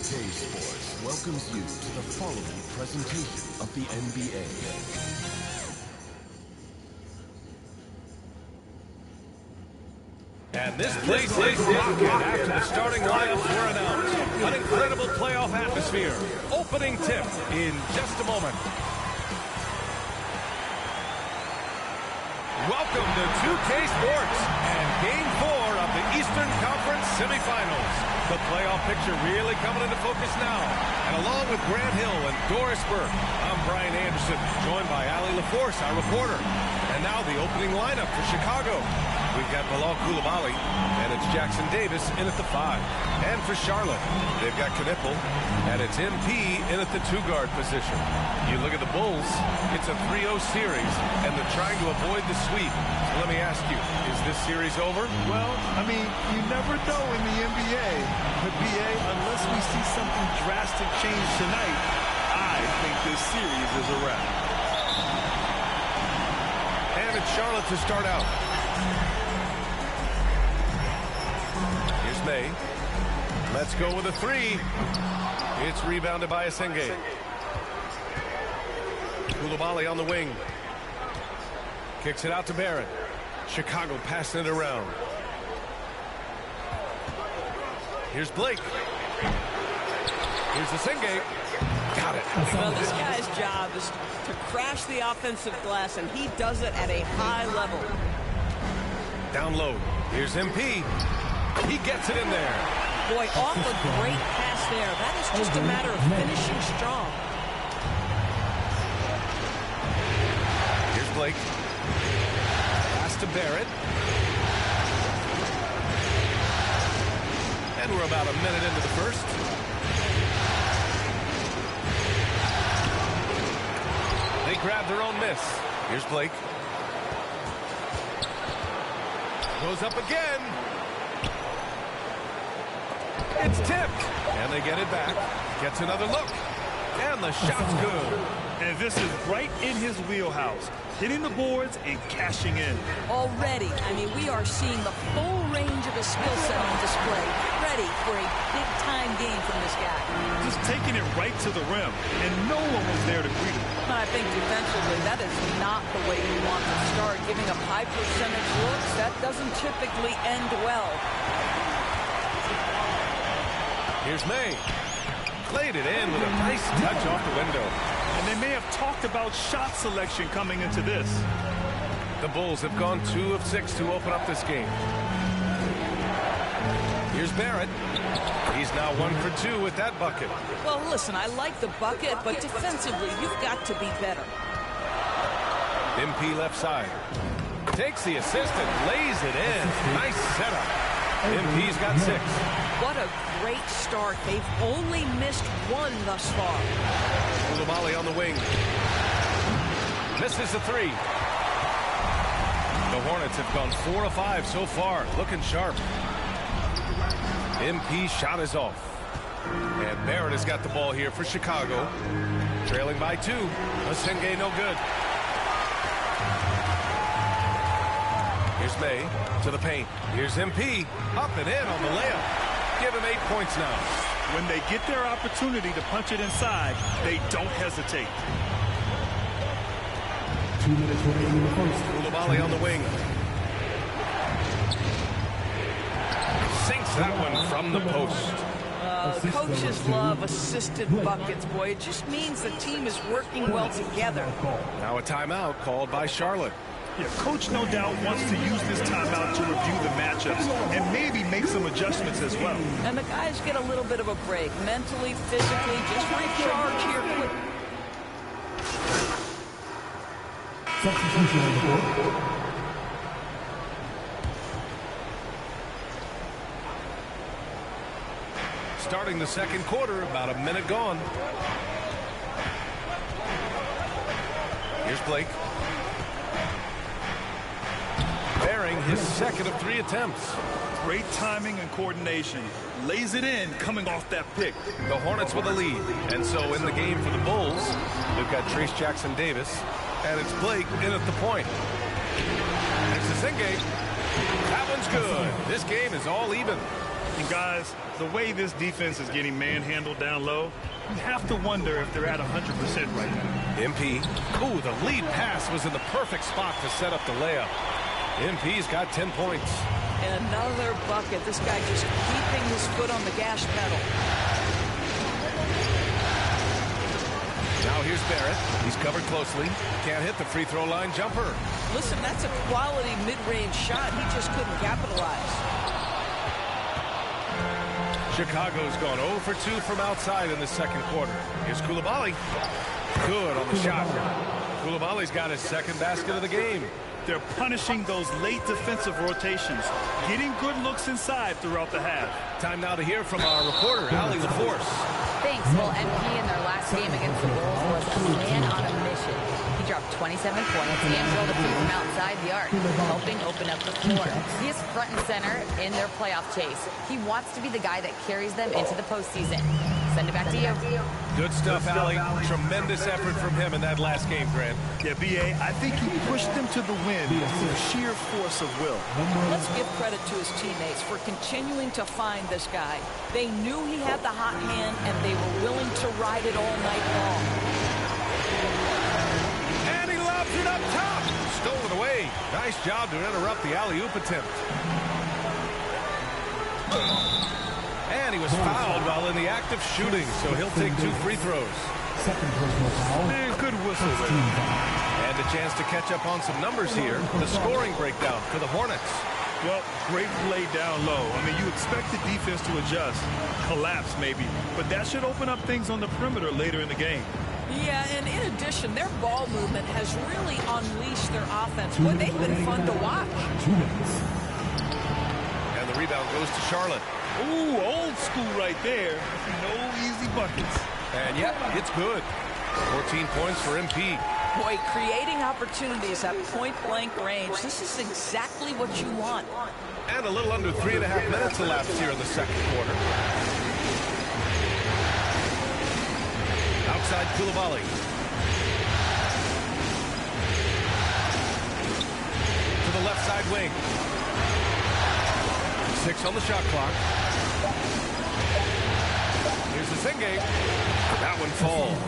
Sports welcomes you to the following presentation of the NBA. And this place is rocking after the starting lineups were announced. An incredible playoff atmosphere. Opening tip in just a moment. Welcome to 2K Sports and Game 4 of the Eastern Conference semifinals. The playoff picture really coming into focus now. And along with Grant Hill and Doris Burke, I'm Brian Anderson, joined by Ali LaForce, our reporter. And now the opening lineup for Chicago. We've got Bilal Coulibaly, and it's Jackson Davis in at the 5. And for Charlotte, they've got Knipple, and it's MP in at the 2-guard position. You look at the Bulls, it's a 3-0 series, and they're trying to avoid the sweep. So let me ask you, is this series over? Well, I mean, you never know in the NBA. But BA, unless we see something drastic change tonight, I think this series is a wrap. And it's Charlotte to start out. Here's May. Let's go with a 3. It's rebounded by Asenge. Coulibaly on the wing. Kicks it out to Barrett. Chicago passing it around. Here's Blake. Here's the Senge. Got it. Well, this guy's job is to crash the offensive glass, and he does it at a high level. Down low. Here's MP. He gets it in there. Boy, off a great pass there. That is just a matter of finishing strong. Here's Blake. Pass to Barrett. And we're about a minute into the first. They grab their own miss. Here's Blake. Goes up again. It's tipped. And they get it back. Gets another look. And the shot's good. And this is right in his wheelhouse. Hitting the boards and cashing in. Already, I mean, we are seeing the full range of his skill set on display. Ready for a big-time game from this guy. Just taking it right to the rim, and no one was there to greet him. I think defensively, that is not the way you want to start. Giving up high percentage looks, that doesn't typically end well. Here's May. Played it in with a nice touch off the window. And they may have talked about shot selection coming into this. The Bulls have gone 2 of 6 to open up this game. Here's Barrett. He's now 1 for 2 with that bucket. Well, listen, I like the bucket, but defensively, you've got to be better. MP left side. Takes the assist and lays it in. Nice setup. MP's got 6. What a great start. They've only missed 1 thus far. Koulibaly on the wing. Misses the 3. The Hornets have gone 4 of 5 so far. Looking sharp. MP's shot is off. And Barrett has got the ball here for Chicago. Trailing by 2. Masenge no good. Here's May to the paint. Here's MP. Up and in on the layup. Give him 8 points now. When they get their opportunity to punch it inside, they don't hesitate. 2 minutes remaining in the first. Koulibaly on the wing. Sinks that one from the post. Coaches love assisted buckets, boy. It just means the team is working well together. Now a timeout called by Charlotte. Yeah, Coach no doubt wants to use this timeout to review the matchups and maybe make some adjustments as well. And the guys get a little bit of a break. Mentally, physically, just recharge here quick. Substitution on the board. Starting the second quarter, about a minute gone. Here's Blake. Bearing his second of 3 attempts. Great timing and coordination. Lays it in coming off that pick. The Hornets with a lead. And so in the game for the Bulls, they've got Trace Jackson-Davis. And it's Blake in at the point. It's the Senge. That one's good. This game is all even. And guys, the way this defense is getting manhandled down low, you have to wonder if they're at 100% right now. MP. Ooh, the lead pass was in the perfect spot to set up the layup. MP's got 10 points. And another bucket. This guy just keeping his foot on the gas pedal. Now here's Barrett. He's covered closely. Can't hit the free throw line jumper. Listen, that's a quality mid-range shot. He just couldn't capitalize. Chicago's gone 0 for 2 from outside in the second quarter. Here's Koulibaly. Good on the shot. Koulibaly's got his second basket of the game. They're punishing those late defensive rotations, getting good looks inside throughout the half. Time now to hear from our reporter, Allie LaForce. Thanks. Well, MP in their last game against the Bulls was a man on a mission. He dropped 27 points and drilled a few from outside the arc, helping open up the floor. He is front and center in their playoff chase. He wants to be the guy that carries them into the postseason. Send it back to you. Good stuff, Allie. Tremendous effort from him in that last game, Grant. Yeah, B.A., I think he pushed them to the win through sheer force of will. Let's give credit to his teammates for continuing to find this guy. They knew he had the hot hand, and they were willing to ride it all night long. And he lobs it up top. Stolen away. Nice job to interrupt the alley-oop attempt. And he was fouled while in the act of shooting, so he'll take 2 free throws. Second personal foul. Man, good whistle there. And a chance to catch up on some numbers here. The scoring breakdown for the Hornets. Well, great play down low. I mean, you expect the defense to adjust, collapse maybe, but that should open up things on the perimeter later in the game. Yeah, and in addition, their ball movement has really unleashed their offense. Boy, they've been fun to watch. And the rebound goes to Charlotte. Ooh, old school right there. No easy buckets. And yep, it's good. 14 points for MP. Boy, creating opportunities at point-blank range. This is exactly what you want. And a little under 3.5 minutes elapsed here in the second quarter. Outside Koulibaly. To the left side wing. 6 on the shot clock. Here's the Senge. That one falls.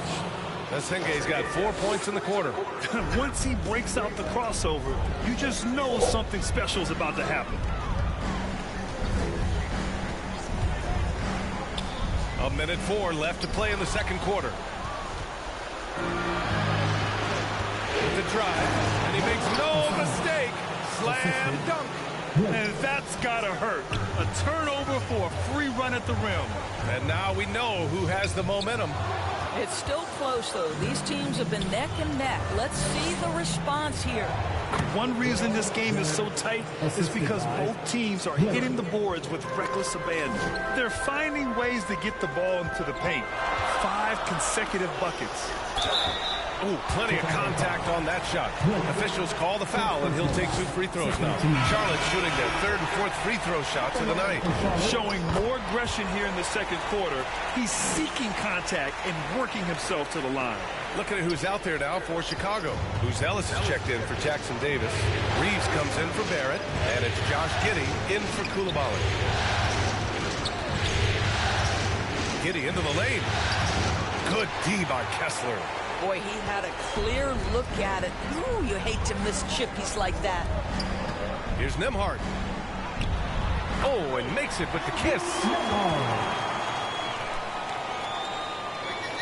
Senge's got 4 points in the quarter. Once he breaks out the crossover, you just know something special is about to happen. 1:04 left to play in the second quarter. With the drive, and he makes no mistake. Slam dunk. And that's gotta hurt. A turnover for a free run at the rim. And now we know who has the momentum. It's still close, though. These teams have been neck and neck. Let's see the response here. One reason this game is so tight is because both teams are hitting the boards with reckless abandon. They're finding ways to get the ball into the paint. 5 consecutive buckets. Ooh, plenty of contact on that shot. Officials call the foul, and he'll take 2 free throws now. Charlotte shooting their 3rd and 4th free throw shots of the night. Showing more aggression here in the second quarter. He's seeking contact and working himself to the line. Looking at who's out there now for Chicago. Who's Ellis is checked in for Jackson Davis. Reeves comes in for Barrett, and it's Josh Giddey in for Koulibaly. Giddey into the lane. Good D by Kessler. Boy, he had a clear look at it. Ooh, you hate to miss chippies like that. Here's Nembhard. Oh, and makes it with the kiss.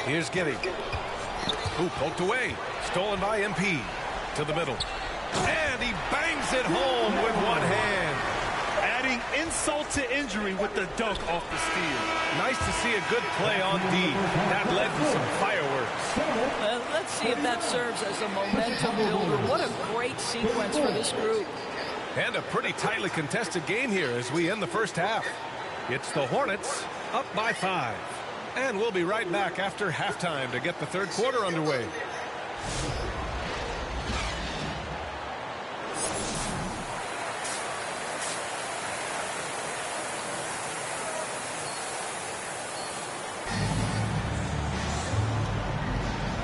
Here's Giddey. Ooh, poked away. Stolen by MP. To the middle. And he bangs it home with one hand. Adding insult to injury with the dunk off the steal. Nice to see a good play on D. That led to some fireworks. Let's see if that serves as a momentum builder. What a great sequence for this group. And a pretty tightly contested game here as we end the first half. It's the Hornets up by 5. And we'll be right back after halftime to get the third quarter underway.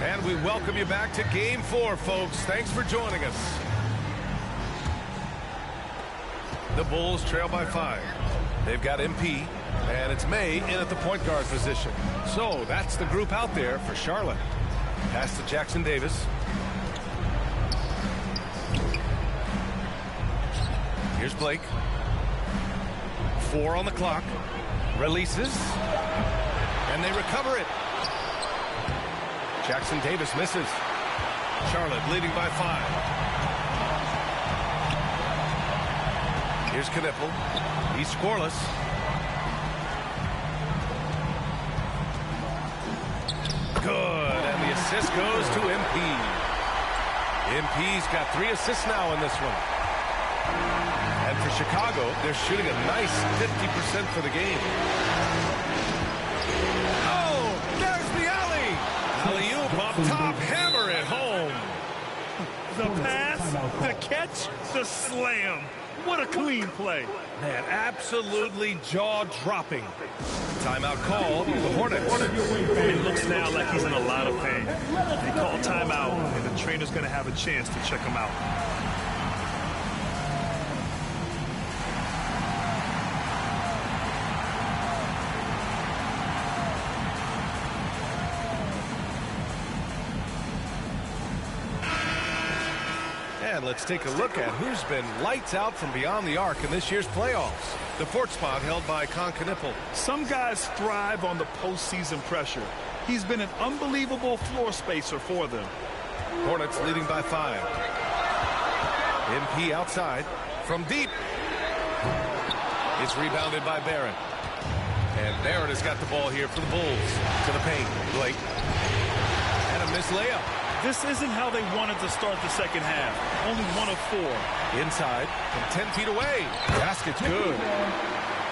And we welcome you back to Game 4, folks. Thanks for joining us. The Bulls trail by 5. They've got MP, and it's May in at the point guard position. So that's the group out there for Charlotte. Pass to Jackson Davis. Here's Blake. 4 on the clock. Releases. And they recover it. Jackson Davis misses. Charlotte leading by 5. Here's Knipple. He's scoreless. Good, and the assist goes to MP. MP's got 3 assists now in this one. And for Chicago, they're shooting a nice 50% for the game. Oh, there's the alley. Alley-oop up top, hammer it home. The pass, the catch, the slam. What a clean play. Man, absolutely jaw-dropping. Timeout called, the Hornets. It looks now like he's in a lot of pain. They call timeout, and the trainer's going to have a chance to check him out. And let's take a look at who's been lights out from beyond the arc in this year's playoffs. The fourth spot held by Concanipple. Some guys thrive on the postseason pressure. He's been an unbelievable floor spacer for them. Hornets leading by 5. MP outside from deep. It's rebounded by Barron. And Barron has got the ball here for the Bulls. To the paint. Blake. And a missed layup. This isn't how they wanted to start the second half. Only 1 of 4. Inside from 10 feet away. Basket's good.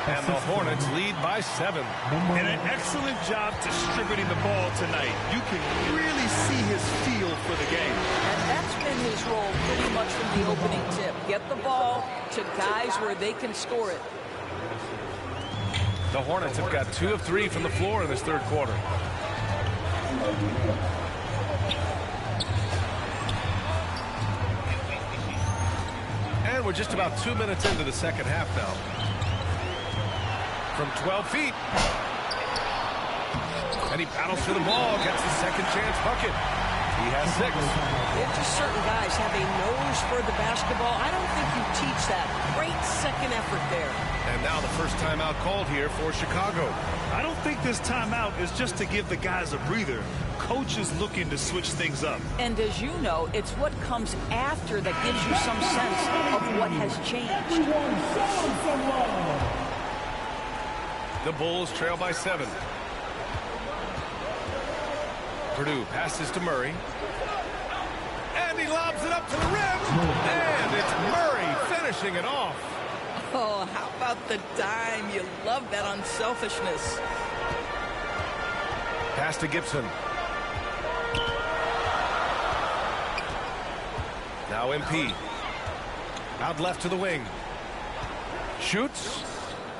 And the Hornets lead by 7. And an excellent job distributing the ball tonight. You can really see his feel for the game. And that's been his role pretty much from the opening tip. Get the ball to guys where they can score it. The Hornets have got 2 of 3 from the floor in this third quarter. And we're just about 2 minutes into the second half now. From 12 feet. And he battles for the ball, gets the second chance bucket. He has 6. There's just certain guys have a nose for the basketball. I don't think you teach that. Great second effort there. And now the first timeout called here for Chicago. I don't think this timeout is just to give the guys a breather. Coach is looking to switch things up. And as you know, it's what comes after that gives you some sense of what has changed. The Bulls trail by 7. Purdue passes to Murray. And he lobs it up to the rim. And it's Murray finishing it off. Oh, how about the dime? You love that unselfishness. Pass to Gibson. Now MP. Out left to the wing. Shoots.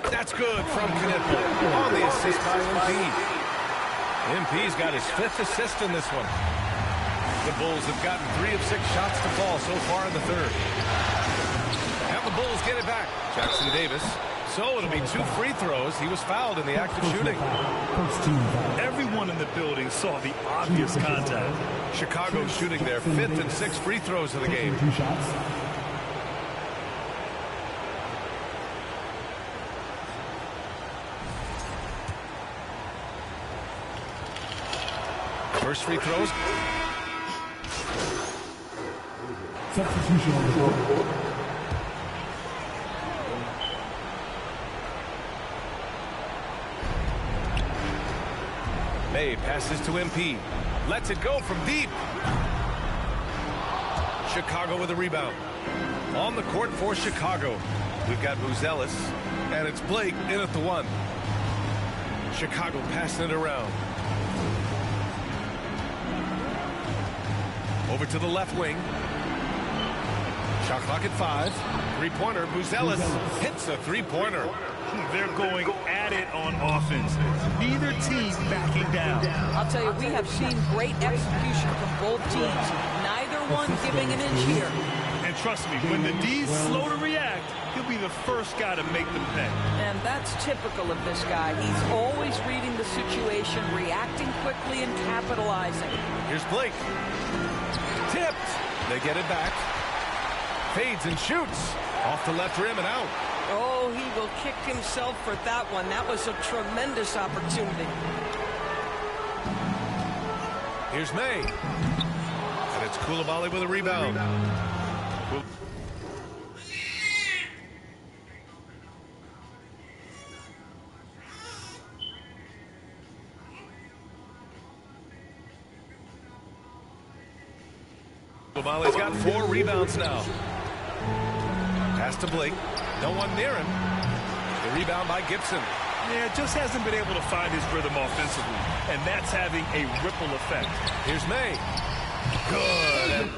That's good from Knipple. On the assist by MP. MP's got his 5th assist in this one. The Bulls have gotten 3 of 6 shots to fall so far in the third. And the Bulls get it back. Jackson Davis. So it'll be 2 free throws. He was fouled in the act of shooting. Everyone in the building saw the obvious contact. Chicago shooting their 5th and 6th free throws of the game. First free throws. Substitution on the floor. May passes to MP. Lets it go from deep. Chicago with a rebound. On the court for Chicago. We've got Buzelis. And it's Blake in at the 1. Chicago passing it around. Over to the left wing. Shot clock at 5. Three-pointer. Buzelis hits a three-pointer. They're going at it on offense. Neither team backing down. I'll tell you, we have seen great execution from both teams. Neither one giving an inch here. And trust me, when the D's slow to react, he'll be the first guy to make them pay. And that's typical of this guy. He's always reading the situation, reacting quickly and capitalizing. Here's Blake. Tipped. They get it back. Fades and shoots. Off the left rim and out. Oh, he will kick himself for that one. That was a tremendous opportunity. Here's May. And it's Coulibaly with a rebound. Coulibaly's got 4 rebounds now. Pass to Blake. No one near him. The rebound by Gibson. Yeah, just hasn't been able to find his rhythm offensively, and that's having a ripple effect. Here's May. Good.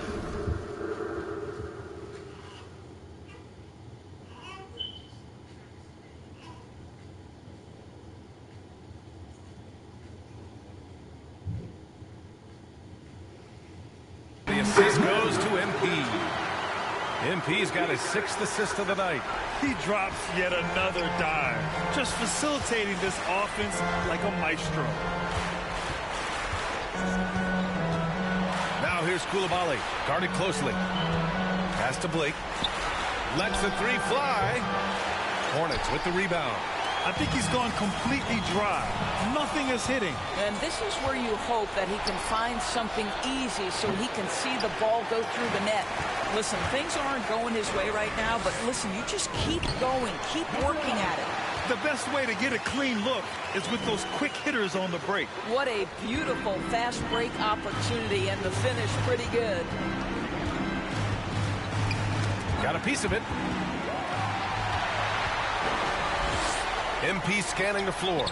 The assist goes to MP. MP's got his 6th assist of the night. He drops yet another dime, just facilitating this offense like a maestro. Now here's Coulibaly, guarded closely. Pass to Blake. Lets the three fly. Hornets with the rebound. I think he's gone completely dry. Nothing is hitting. And this is where you hope that he can find something easy so he can see the ball go through the net. Listen, things aren't going his way right now, but listen, you just keep going, keep working at it. The best way to get a clean look is with those quick hitters on the break. What a beautiful fast break opportunity, and the finish pretty good. Got a piece of it. MP scanning the floor.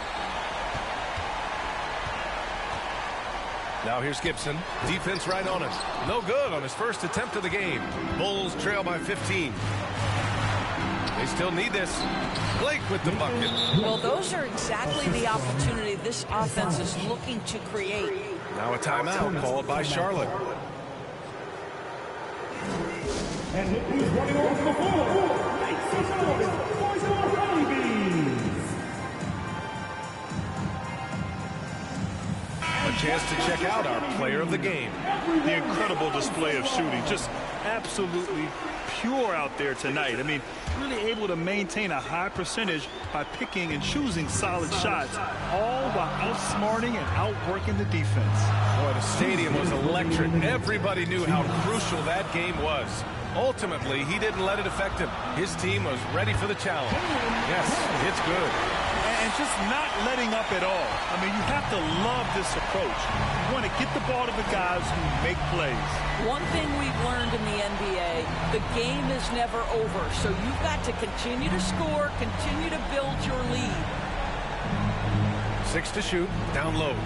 Now here's Gibson. Defense right on him. No good on his first attempt of the game. Bulls trail by 15. They still need this. Blake with the bucket. Well, those are exactly the opportunity this offense is looking to create. Now a timeout called by Charlotte. And look who's running off the floor. Make some noise for your honeybees. A chance to check out our player of the game. The incredible display of shooting. Just absolutely pure out there tonight. I mean, really able to maintain a high percentage by picking and choosing solid shots, all while outsmarting and outworking the defense. Boy, the stadium was electric. Everybody knew how crucial that game was. Ultimately, he didn't let it affect him. His team was ready for the challenge. Yes, it's good. And just not letting up at all. I mean, you have to love this approach. You want to get the ball to the guys who make plays. One thing we've learned in the NBA, the game is never over. So you've got to continue to score, continue to build your lead. 6 to shoot, down low.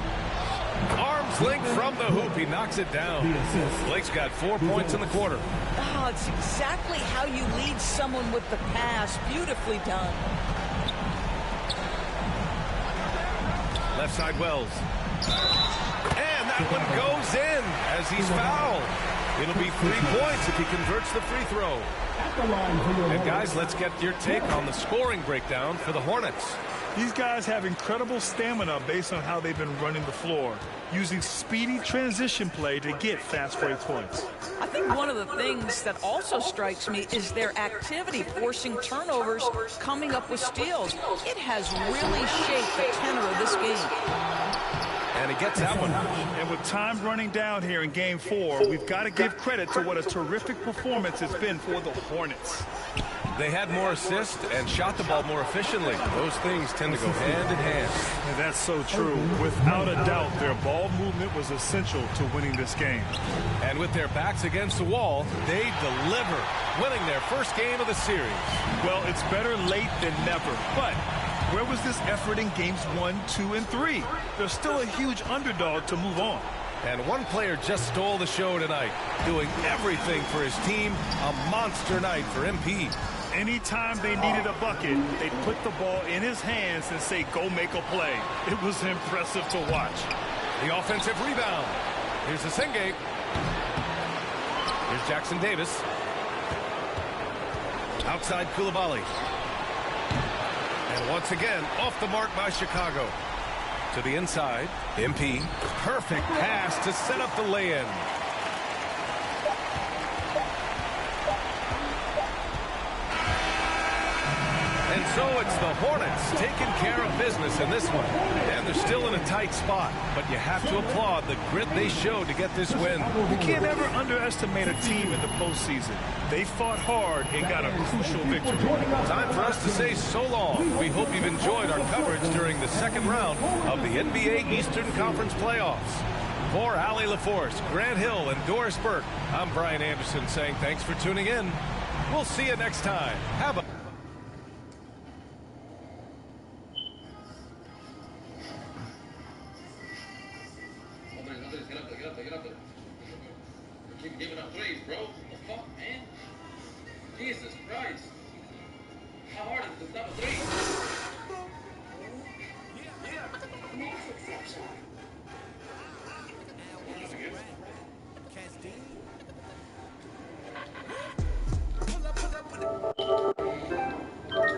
Arms length from the hoop. He knocks it down. Blake's got 4 points in the quarter. Oh, it's exactly how you lead someone with the pass. Beautifully done. Left side Wells. And that one goes in as he's fouled. It'll be 3 points if he converts the free throw. And guys, let's get your take on the scoring breakdown for the Hornets. These guys have incredible stamina based on how they've been running the floor, using speedy transition play to get fast break points. I think one of the things that also strikes me is their activity, forcing turnovers, coming up with steals. It has really shaped the tenor of this game. And he gets that one. And with time running down here in Game 4, we've got to give credit to what a terrific performance it's been for the Hornets. They had more assists and shot the ball more efficiently. Those things tend to go hand in hand. And that's so true. Without a doubt, their ball movement was essential to winning this game. And with their backs against the wall, they deliver, winning their first game of the series. Well, it's better late than never. But where was this effort in games 1, 2, and 3? They're still a huge underdog to move on. And one player just stole the show tonight, doing everything for his team. A monster night for MP. Anytime they needed a bucket, they'd put the ball in his hands and say, go make a play. It was impressive to watch. The offensive rebound. Here's Asenge. Here's Jackson Davis. Outside Koulibaly. And once again, off the mark by Chicago. To the inside, MP. Perfect pass to set up the lay-in. And so it's the Hornets taking care of business in this one. And they're still in a tight spot, but you have to applaud the grit they showed to get this win. You can't ever underestimate a team in the postseason. They fought hard and got a crucial victory. Time for us to say so long. We hope you've enjoyed our coverage during the second round of the NBA Eastern Conference playoffs. For Allie LaForce, Grant Hill, and Doris Burke, I'm Brian Anderson saying thanks for tuning in. We'll see you next time. Have a Get up. Keep giving up plays, bro.